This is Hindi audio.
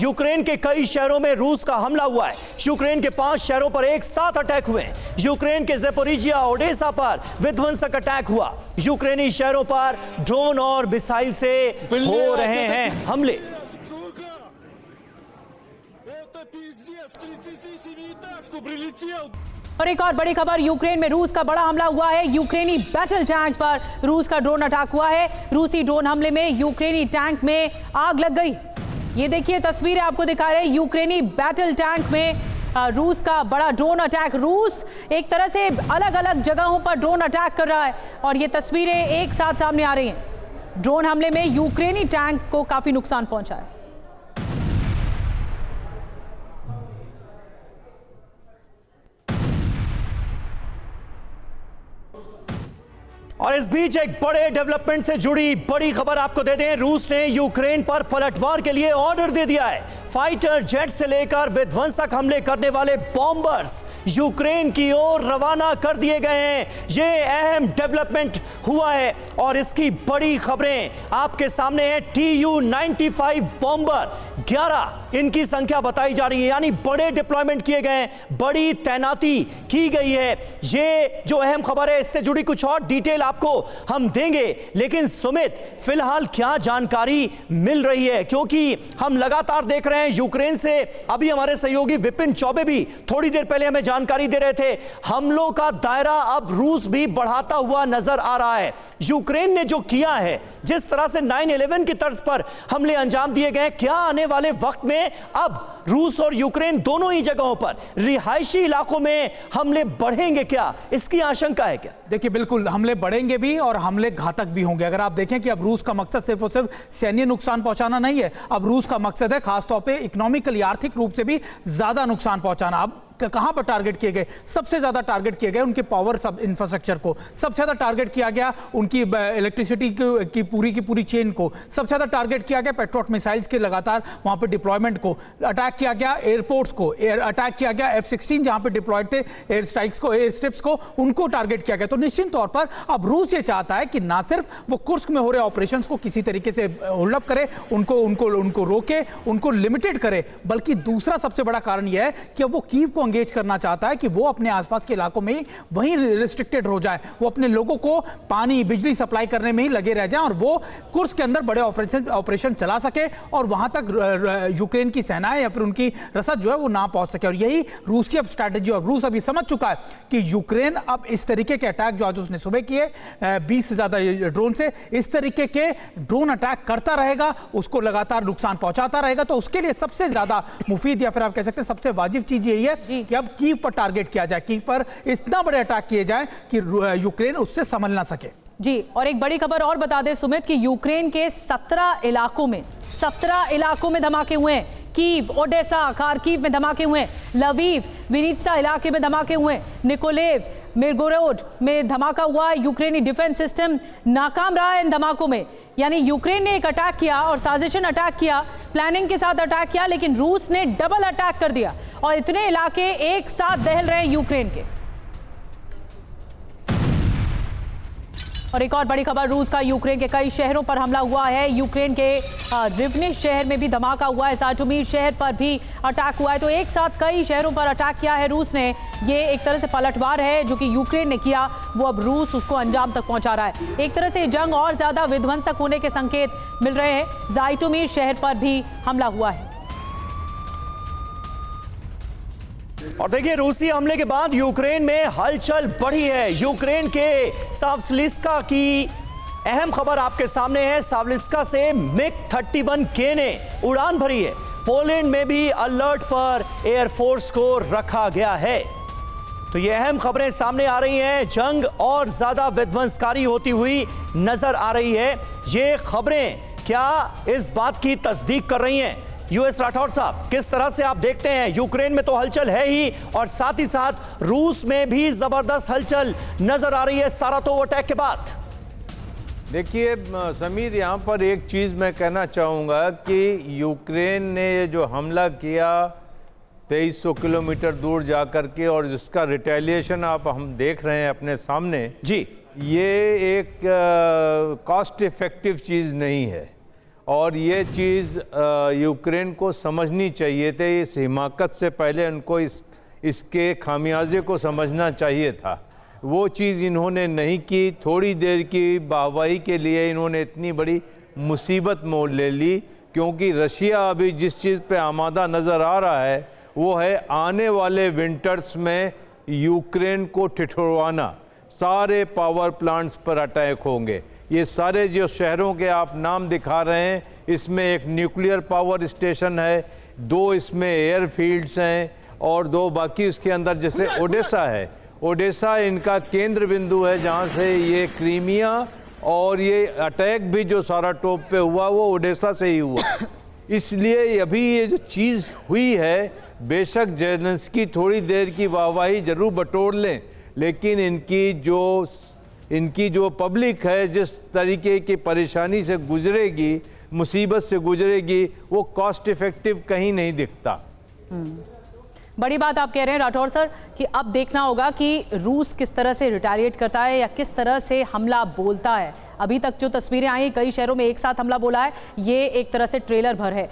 यूक्रेन के कई शहरों में रूस का हमला हुआ है। यूक्रेन के 5 शहरों पर एक साथ अटैक हुए। यूक्रेन के ज़ेपोरिजिया, ओडेसा पर विध्वंसक अटैक हुआ। यूक्रेनी शहरों पर ड्रोन और मिसाइल से हो रहे हैं हमले। और एक और बड़ी खबर, यूक्रेन में रूस का बड़ा हमला हुआ है। यूक्रेनी बैटल टैंक पर रूस का ड्रोन अटैक हुआ है। रूसी ड्रोन हमले में यूक्रेनी टैंक में आग लग गई। ये देखिए तस्वीरें आपको दिखा रहे हैं, यूक्रेनी बैटल टैंक में रूस का बड़ा ड्रोन अटैक। रूस एक तरह से अलग अलग जगहों पर ड्रोन अटैक कर रहा है और ये तस्वीरें एक साथ सामने आ रही हैं। ड्रोन हमले में यूक्रेनी टैंक को काफी नुकसान पहुंचा है। और इस बीच एक बड़े डेवलपमेंट से जुड़ी बड़ी खबर आपको दे दें। रूस ने यूक्रेन पर पलटवार के लिए ऑर्डर दे दिया है। फाइटर जेट से लेकर विध्वंसक हमले करने वाले बॉम्बर्स यूक्रेन की ओर रवाना कर दिए गए हैं। ये अहम डेवलपमेंट हुआ है और इसकी बड़ी खबरें आपके सामने हैं। Tu-95 बॉम्बर 11 इनकी संख्या बताई जा रही है, यानी बड़े डिप्लॉयमेंट किए गए, बड़ी तैनाती की गई है। ये जो अहम खबर है, इससे जुड़ी कुछ और डिटेल आपको हम देंगे। लेकिन सुमित, फिलहाल क्या जानकारी मिल रही है, क्योंकि हम लगातार देख रहे हैं यूक्रेन से अभी हमारे सहयोगी विपिन चौबे भी थोड़ी देर पहले हमें जानकारी दे रहे थे, हमलों का दायरा अब रूस भी बढ़ाता हुआ नजर आ रहा है। यूक्रेन ने जो किया है, जिस तरह से 9/11 की तर्ज पर हमले अंजाम दिए गए, क्या आने वाले वक्त में अब रूस और यूक्रेन दोनों ही जगहों पर रिहायशी इलाकों में हमले बढ़ेंगे? क्या इसकी आशंका है? क्या देखिए, बिल्कुल हमले बढ़ेंगे भी और हमले घातक भी होंगे। अगर आप देखें कि अब रूस का मकसद सिर्फ और सिर्फ सैन्य नुकसान पहुंचाना नहीं है, अब रूस का मकसद है खासतौर पे इकोनॉमिकली, आर्थिक रूप से भी ज्यादा नुकसान पहुंचाना। अब कहां पर टारगेट किए गए? सबसे ज्यादा टारगेट किए गए उनके पावर सब इंफ्रास्ट्रक्चर को, सबसे ज्यादा टारगेट किया गया उनकी इलेक्ट्रिसिटी की पूरी चेन को, सबसे ज्यादा टारगेट किया गया पेट्रोट मिसाइल्स के लगातार वहां पर डिप्लॉयमेंट को, अटैक किया गया एयरपोर्ट्स को, अटैक किया गया F-16 जहां पर डिप्लॉयड थे एयर स्ट्राइक्स को, एयर स्ट्रिप्स को, उनको टारगेट किया गया। तो निश्चित तौर पर अब रूस ये चाहता है कि ना सिर्फ वो कुर्स्क में हो रहे ऑपरेशंस को किसी तरीके से होल्ड अप करे, उनको रोके, उनको लिमिटेड करे, बल्कि दूसरा सबसे बड़ा कारण यह है कि अब वो कीव को एंगेज करना चाहता है कि वो अपने आसपास के इलाकों में वहीं रिस्ट्रिक्टेड हो जाए, वो अपने लोगों को पानी बिजली सप्लाई करने में ही लगे रह जाएं और वो कुर्स्क के अंदर बड़े ऑपरेशन चला सके और वहां तक यूक्रेन की सेनाएं या फिर उनकी रसद जो है वो ना पहुंच सके। और यही रूस की अब स्ट्रैटेजी, और रूस अभी समझ चुका है कि यूक्रेन अब इस तरीके के अटैक जो आज उसने सुबह किए 20 से ज्यादा ड्रोन से, इस तरीके के ड्रोन अटैक करता रहेगा, उसको लगातार नुकसान पहुंचाता रहेगा। तो उसके लिए सबसे ज्यादा मुफीद या फिर आप कह सकते हैं सबसे वाजिब चीज यही है कि अब कीव पर टारगेट किया जाए, कीव पर इतना बड़े अटैक किए जाए कि यूक्रेन उससे संभल ना सके। जी, और एक बड़ी खबर और बता दें सुमित कि यूक्रेन के 17 इलाकों में धमाके हुए हैं। कीव, ओडेसा, खार्किव में धमाके हुए हैं, लवीव, विनित्सा इलाके में धमाके हुए हैं, निकोलेव, मिरगोरोड में धमाका हुआ। यूक्रेनी डिफेंस सिस्टम नाकाम रहा है इन धमाकों में। यानी यूक्रेन ने एक अटैक किया और साजिशन अटैक किया, प्लानिंग के साथ अटैक किया, लेकिन रूस ने डबल अटैक कर दिया और इतने इलाके एक साथ दहल रहे हैं यूक्रेन के। और एक और बड़ी खबर, रूस का यूक्रेन के कई शहरों पर हमला हुआ है। यूक्रेन के रिवने शहर में भी धमाका हुआ है, ज़ाइटोमीर शहर पर भी अटैक हुआ है। तो एक साथ कई शहरों पर अटैक किया है रूस ने। ये एक तरह से पलटवार है जो कि यूक्रेन ने किया, वो अब रूस उसको अंजाम तक पहुंचा रहा है। एक तरह से जंग और ज्यादा विध्वंसक होने के संकेत मिल रहे हैं। ज़ाइटोमीर शहर पर भी हमला हुआ है। और देखिए, रूसी हमले के बाद यूक्रेन में हलचल बढ़ी है। यूक्रेन के सावलिस्का की अहम खबर आपके सामने है। सावलिस्का से MiG-31K ने उड़ान भरी है। पोलैंड में भी अलर्ट पर एयरफोर्स को रखा गया है। तो ये अहम खबरें सामने आ रही हैं। जंग और ज्यादा विध्वंसकारी होती हुई नजर आ रही है। ये खबरें क्या इस बात की तस्दीक कर रही हैं? यूएस राठौर साहब, किस तरह से आप देखते हैं? यूक्रेन में तो हलचल है ही और साथ ही साथ रूस में भी जबरदस्त हलचल नजर आ रही है सारातोव अटैक के बाद। देखिए समीर, यहाँ पर एक चीज़ मैं कहना चाहूँगा कि यूक्रेन ने जो हमला किया 2300 किलोमीटर दूर जा कर के, और जिसका रिटेलिएशन हम देख रहे हैं अपने सामने जी, ये एक कॉस्ट इफेक्टिव चीज़ नहीं है। और ये चीज़ यूक्रेन को समझनी चाहिए थी। इस हिमाकत से पहले उनको इसके खामियाजे को समझना चाहिए था। वो चीज़ इन्होंने नहीं की। थोड़ी देर की वाहवाही के लिए इन्होंने इतनी बड़ी मुसीबत मोल ले ली, क्योंकि रशिया अभी जिस चीज़ पे आमादा नज़र आ रहा है वो है आने वाले विंटर्स में यूक्रेन को ठिठुरवाना। सारे पावर प्लांट्स पर अटैक होंगे। ये सारे जो शहरों के आप नाम दिखा रहे हैं, इसमें एक न्यूक्लियर पावर स्टेशन है, 2 इसमें एयरफील्ड्स हैं और 2 बाकी उसके अंदर, जैसे ओडेसा है। ओडेसा इनका केंद्र बिंदु है जहाँ से ये क्रीमिया और ये अटैक भी जो साराटोप पे हुआ वो ओडेसा से ही हुआ। इसलिए अभी ये जो चीज़ हुई है, बेशक जेलेंस्की थोड़ी देर की वाहवाही जरूर बटोर लें, लेकिन इनकी जो पब्लिक है जिस तरीके की परेशानी से गुजरेगी, मुसीबत से गुजरेगी, वो कॉस्ट इफेक्टिव कहीं नहीं दिखता। बड़ी बात आप कह रहे हैं राठौर सर कि अब देखना होगा कि रूस किस तरह से रिटेलिएट करता है या किस तरह से हमला बोलता है। अभी तक जो तस्वीरें आई, कई शहरों में एक साथ हमला बोला है, ये एक तरह से ट्रेलर भर है।